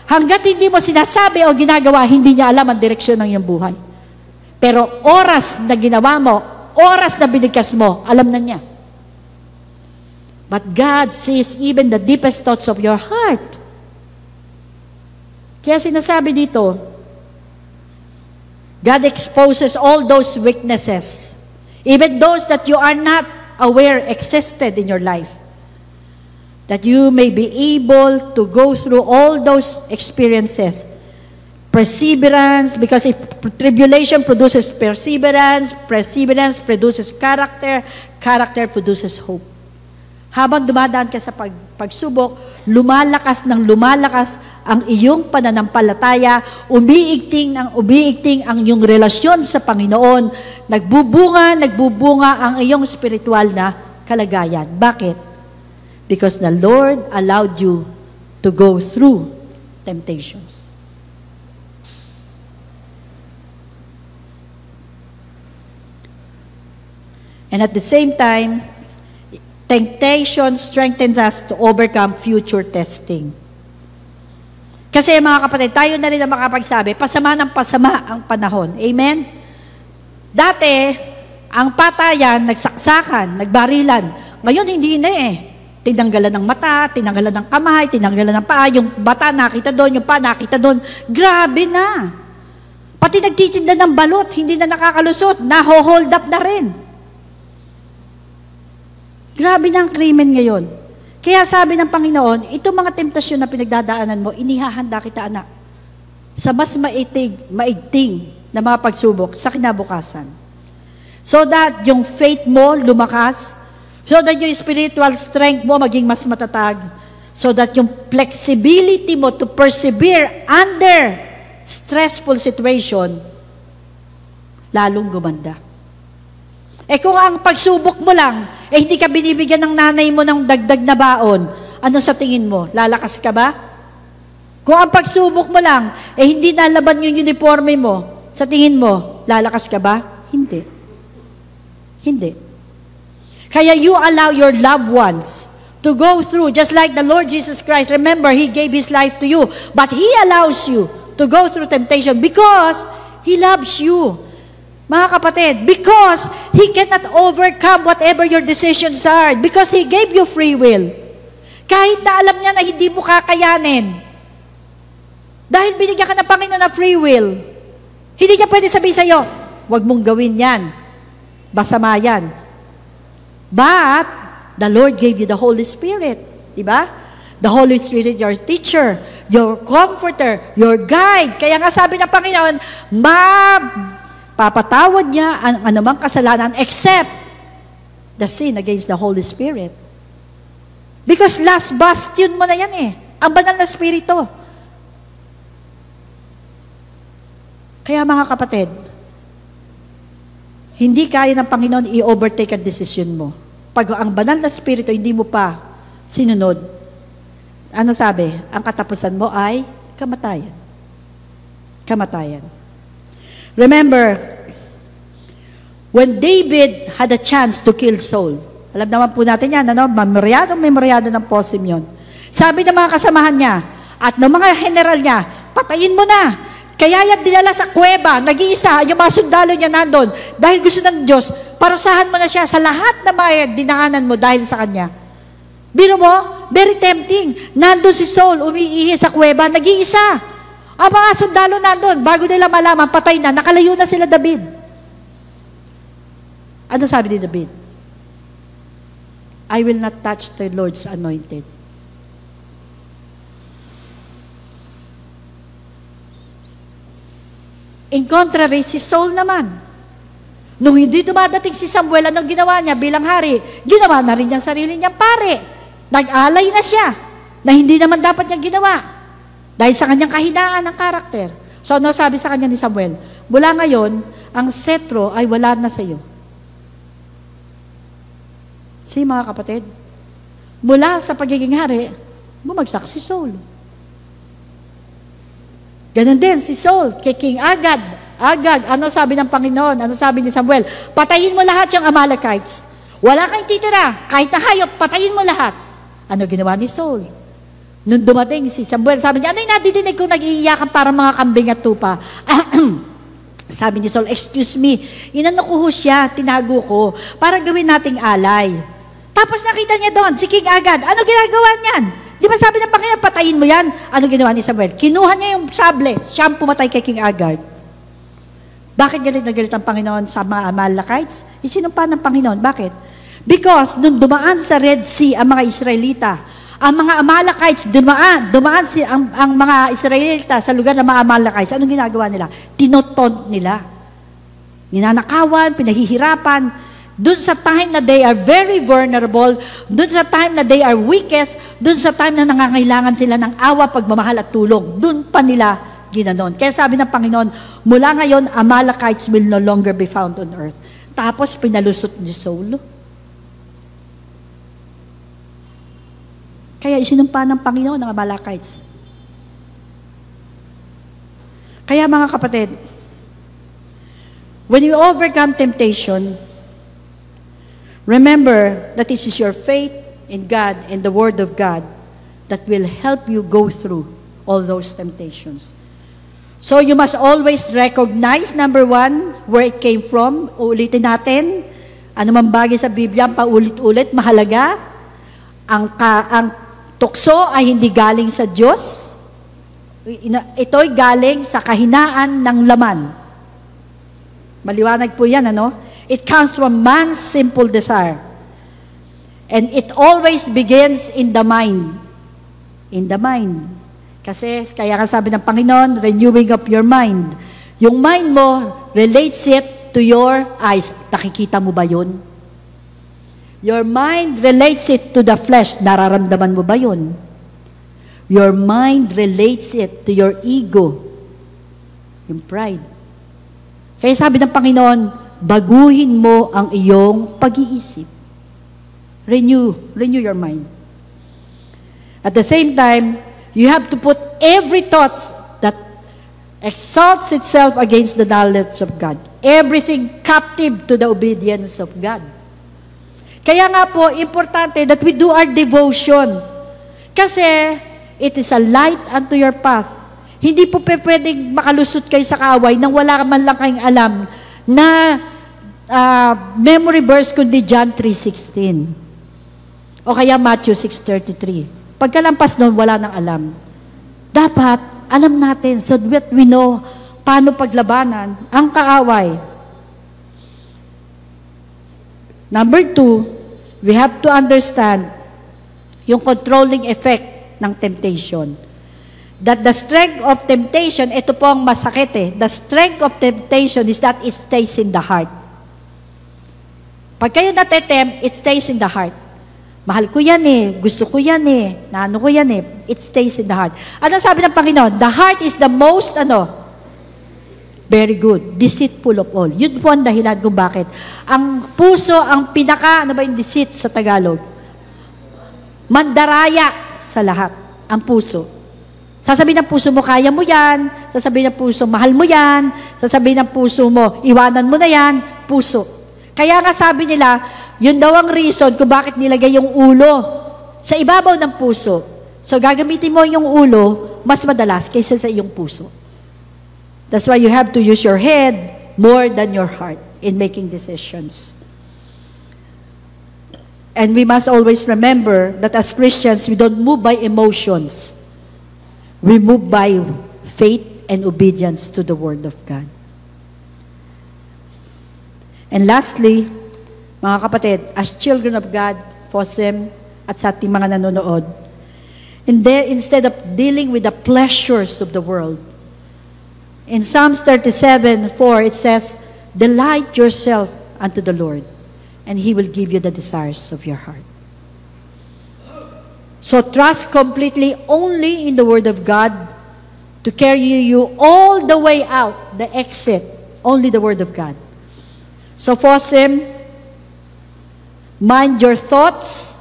hanggat hindi mo sinasabi o ginagawa, hindi niya alam ang direksyon ng iyong buhay. Pero oras na ginawa mo, oras na binigkas mo, alam na niya. But God sees even the deepest thoughts of your heart. Kaya sinasabi dito, God exposes all those weaknesses, even those that you are not aware existed in your life, that you may be able to go through all those experiences. Perseverance, because if tribulation produces perseverance, perseverance produces character, character produces hope. Habang dumadaan ka sa pagsubok, lumalakas ang iyong pananampalataya, umiigting ang iyong relasyon sa Panginoon, nagbubunga ang iyong spiritual na kalagayan. Bakit? Because the Lord allowed you to go through temptations. And at the same time, temptation strengthens us to overcome future testing. Kasi mga kapatid, tayo na rin ang makapagsabi, pasama ng pasama ang panahon. Amen? Dati, ang patayan, nagsaksakan, nagbarilan. Ngayon, hindi na eh. Tinanggalan ng mata, tinanggalan ng kamay, tinanggalan ng paa, yung bata nakita doon, yung paa nakita doon. Grabe na. Pati nagtitinda ng balot, hindi na nakakalusot, naho-hold up na rin. Grabe na ang krimen ngayon. Kaya sabi ng Panginoon, itong mga temptasyon na pinagdadaanan mo, inihahanda kita, anak, sa mas maigting na mga pagsubok sa kinabukasan. So that yung faith mo lumakas, so that yung spiritual strength mo maging mas matatag, so that yung flexibility mo to persevere under stressful situation, lalong gumanda. Kung ang pagsubok mo lang, hindi ka binibigyan ng nanay mo ng dagdag na baon, ano sa tingin mo? Lalakas ka ba? Kung ang pagsubok mo lang, hindi nalaban yung uniforme mo, sa tingin mo, lalakas ka ba? Hindi. Hindi. Kaya you allow your loved ones to go through, just like the Lord Jesus Christ. Remember, He gave His life to you, but He allows you to go through temptation because He loves you. Mga kapatid, because He cannot overcome whatever your decisions are, because He gave you free will. Kahit na alam niya na hindi mo kakayanin, dahil binigyan ka ng Panginoon na free will, hindi niya pwede sabihin sa'yo, huwag mong gawin yan, basama yan. But, the Lord gave you the Holy Spirit, diba? The Holy Spirit, your teacher, your comforter, your guide. Kaya nga sabi ng Panginoon, papatawad niya ang anumang kasalanan except the sin against the Holy Spirit. Because last bastion mo na yan eh. Ang banal na spirito. Kaya mga kapatid, hindi kaya ng Panginoon i-overtake ang decision mo. Pag ang banal na spirito hindi mo pa sinunod, ano sabi? Ang katapusan mo ay kamatayan. Kamatayan. Remember, when David had a chance to kill Saul, alam naman po natin yan, memoryado ng posim yun. Sabi ng mga kasamahan niya, at ng mga general niya, patayin mo na. Kaya yan dinala sa kuweba, nag-iisa, yung mga sundalo niya nandun. Dahil gusto ng Diyos, parusahan mo na siya sa lahat na mga dinaanan mo dahil sa kanya. Biro mo, very tempting. Nandun si Saul, umiihi sa kuweba, nag-iisa. Ang mga sundalo nandun, bago nila malaman, patay na, nakalayo na sila David. Ano sabi ni David? I will not touch the Lord's anointed. In contrary, si Saul naman, nung hindi dumadating si Samuel, anong ginawa niya bilang hari? Ginawa na rin niya sarili niyang pare. Nag-alay na siya, na hindi naman dapat niyang ginawa. Dahil sa kanyang kahinaan ng karakter. So, ano sabi sa kanya ni Samuel? Mula ngayon, ang setro ay wala na sa iyo. Si mga kapatid, mula sa pagiging hari, bumagsak si Saul. Ganon din si Saul, kay King Agag. Ano sabi ng Panginoon? Ano sabi ni Samuel? Patayin mo lahat yung Amalekites. Wala kang titira. Kahit na hayop, patayin mo lahat. Ano ginawa ni Saul? Nung dumating si Samuel, sabi niya, ano yung nadidinig kong nag-iiyakan para mga kambing at tupa? Sabi ni Saul, excuse me, inano ko siya, tinago ko, para gawin nating alay. Tapos nakita niya doon, si King Agag, ano ginagawa niyan? Di ba sabi ng Panginoon, patayin mo yan? Ano ginawa ni Samuel? Kinuha niya yung sable, siya ang pumatay kay King Agag. Bakit galit na galit ang Panginoon sa mga Amalekites? Isinumpa ng Panginoon. Bakit? Because nung dumaan sa Red Sea ang mga Israelita, ang mga Amalekites dumaan ang mga Israelita sa lugar ng mga Amalekites. Anong ginagawa nila? Tinotont nila. Ninanakawan, pinahihirapan. dun sa time na they are very vulnerable, dun sa time na they are weakest, dun sa time na nangangailangan sila ng awa, pagmamahal at tulong, dun pa nila ginanon. Kaya sabi ng Panginoon, mula ngayon, Amalekites will no longer be found on earth. Tapos pinalusot ni Saul. Kaya isinumpa ng Panginoon ang Amalekites. Kaya mga kapatid, when you overcome temptation, remember that it is your faith in God and the Word of God that will help you go through all those temptations. So you must always recognize, number one, where it came from. Uulitin natin. Ano man bagay sa Biblia, paulit-ulit, mahalaga. Ang tukso ay hindi galing sa Diyos. Ito'y galing sa kahinaan ng laman. Maliwanag po yan, ano? It comes from man's simple desire. And it always begins in the mind. In the mind. Kasi, kaya nga sabi ng Panginoon, renewing of your mind. Yung mind mo, relates it to your eyes. Nakikita mo ba yun? Your mind relates it to the flesh. Nararamdaman mo ba yun? Your mind relates it to your ego. Yung pride. Kaya sabi ng Panginoon, baguhin mo ang iyong pag-iisip. Renew your mind. At the same time, you have to put every thought that exalts itself against the knowledge of God. Everything captive to the obedience of God. Kaya nga po, importante that we do our devotion. Kasi, it is a light unto your path. Hindi po pwedeng makalusot kayo sa kaaway nang wala man lang kayong alam na memory verse kundi John 3:16. O kaya Matthew 6:33. Pagkalampas noon, wala nang alam. Dapat, alam natin so that we know paano paglabanan ang kaaway. Number 2, we have to understand yung controlling effect ng temptation. That the strength of temptation, ito po ang masakit eh. The strength of temptation is that it stays in the heart. Pag kayo natetempt, it stays in the heart. Mahal ko yan eh, gusto ko yan eh, naano ko yan eh, it stays in the heart. Ano sabi ng Panginoon? The heart is the most, very good, deceitful of all. Yun po ang dahilan kung bakit. Ang puso, ang pinaka, ano ba yung deceit sa Tagalog? Mandaraya sa lahat, ang puso. Sasabihin ng puso mo, kaya mo yan. Sasabihin ng puso, mahal mo yan. Sasabihin ng puso mo, iwanan mo na yan. Puso. Kaya nga sabi nila, yun daw ang reason kung bakit nilagay yung ulo sa ibabaw ng puso. So gagamitin mo yung ulo mas madalas kaysa sa iyong puso. That's why you have to use your head more than your heart in making decisions. And we must always remember that as Christians, we don't move by emotions. We move by faith and obedience to the Word of God. And lastly, mga kapatid, as children of God, FOSEM, at sa ating mga nanonood, instead of dealing with the pleasures of the world, in Psalms 37:4, it says, delight yourself unto the Lord, and He will give you the desires of your heart. So trust completely only in the Word of God to carry you all the way out, the exit, only the Word of God. So FOSEM, mind your thoughts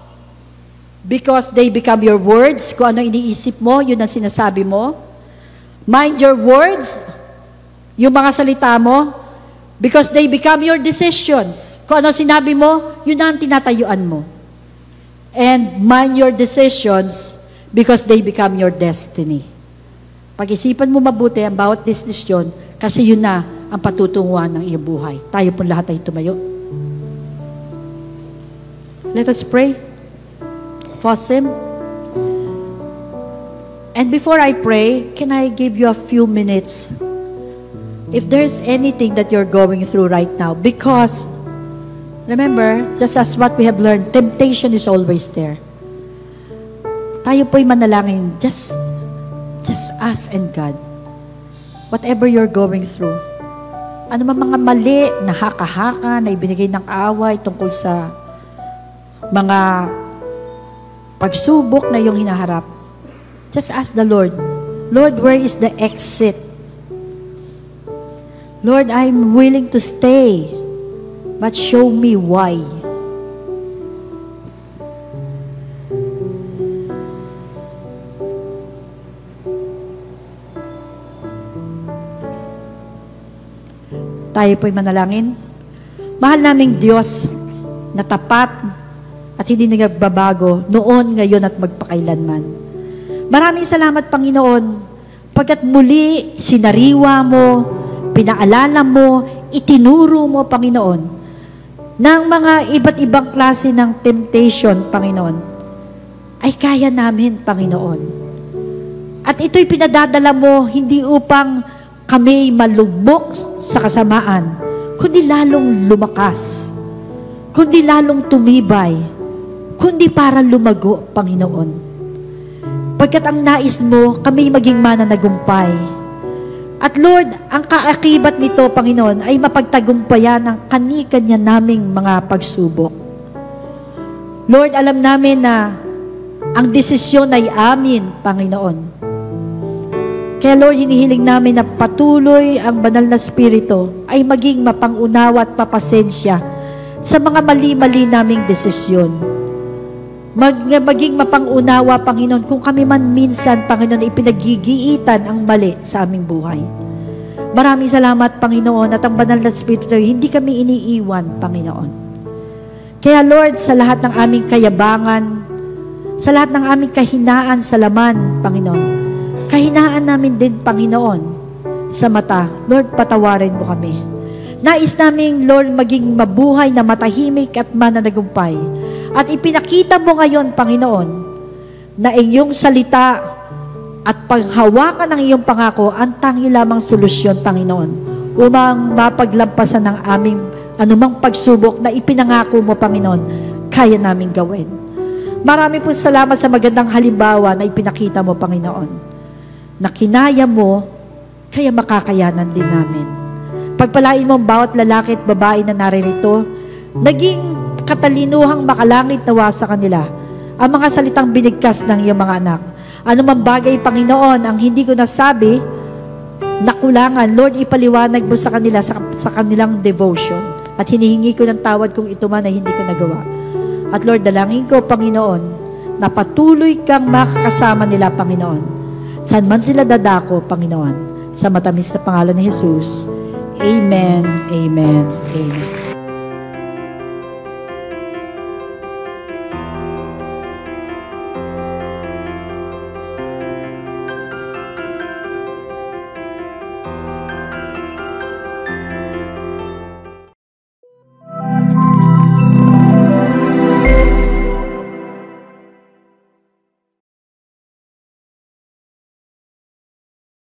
because they become your words. Kung ano iniisip mo, yun ang sinasabi mo. Mind your words, yung mga salita mo, because they become your decisions. Kung ano sinabi mo, yun ang tinatayuan mo. And mind your decisions because they become your destiny. Pag-isipan mo mabuti ang bawat desisyon kasi yun na ang patutunguhan ng iyong buhay. Tayo po lahat ay tumayo. Let us pray. FOSEM. And before I pray, can I give you a few minutes? If there's anything that you're going through right now, because remember, just as what we have learned, temptation is always there. Tayo po'y manalangin, just us and God. Whatever you're going through, ano mga mali na haka-haka na ibinigay ng kaaway tungkol sa mga pagsubok na iyong hinaharap, just ask the Lord, Lord, where is the exit? Lord, I'm willing to stay, but show me why. Tayo po'y manalangin. Mahal naming Diyos na tapat at hindi nagbabago noon, ngayon at magpakailanman. Maraming salamat, Panginoon, pagkat muli sinariwa mo, pinaalala mo, itinuro mo, Panginoon, ng mga iba't ibang klase ng temptation, Panginoon, ay kaya namin, Panginoon. At ito'y pinadadala mo hindi upang kami malugmok sa kasamaan, kundi lalong lumakas, kundi lalong tumibay, kundi para lumago, Panginoon. Pagkat ang nais mo, kami maging mananagumpay. At Lord, ang kaakibat nito, Panginoon, ay mapagtagumpayan ang kani-kanya naming mga pagsubok. Lord, alam namin na ang desisyon ay amin, Panginoon. Kaya Lord, hinihiling namin na patuloy ang banal na Espiritu ay maging mapangunawa at papasensya sa mga mali-mali naming desisyon. Maging mapangunawa, Panginoon, kung kami man minsan, Panginoon, ipinagigiitan ang mali sa aming buhay. Maraming salamat, Panginoon, at ang banal na Espiritu, hindi kami iniiwan, Panginoon. Kaya Lord, sa lahat ng aming kayabangan, sa lahat ng aming kahinaan sa laman, Panginoon, kahinaan namin din, Panginoon, sa mata, Lord, patawarin mo kami. Nais namin, Lord, maging mabuhay na matahimik at mananagumpay. At ipinakita mo ngayon, Panginoon, na iyong salita at paghawakan ng iyong pangako ang tangi lamang solusyon, Panginoon, upang mapaglampasan ng aming anumang pagsubok na ipinangako mo, Panginoon, kaya namin gawin. Marami po salamat sa magandang halimbawa na ipinakita mo, Panginoon, na kinaya mo, kaya makakayanan din namin. Pagpalain mo ang bawat lalaki at babae na naririto, naging katalinuhang makalangit nawa sa kanila ang mga salitang binigkas ng iyong mga anak. Ano man bagay, Panginoon, ang hindi ko nasabi, nakulangan, Lord, ipaliwanag mo sa kanila sa kanilang devotion. At hinihingi ko ng tawad kung ito man ay hindi ko nagawa. At Lord, dalangin ko, Panginoon, na patuloy kang makakasama nila, Panginoon. Saan man sila dadako, Panginoon, sa matamis na pangalan ni Jesus. Amen, amen, amen.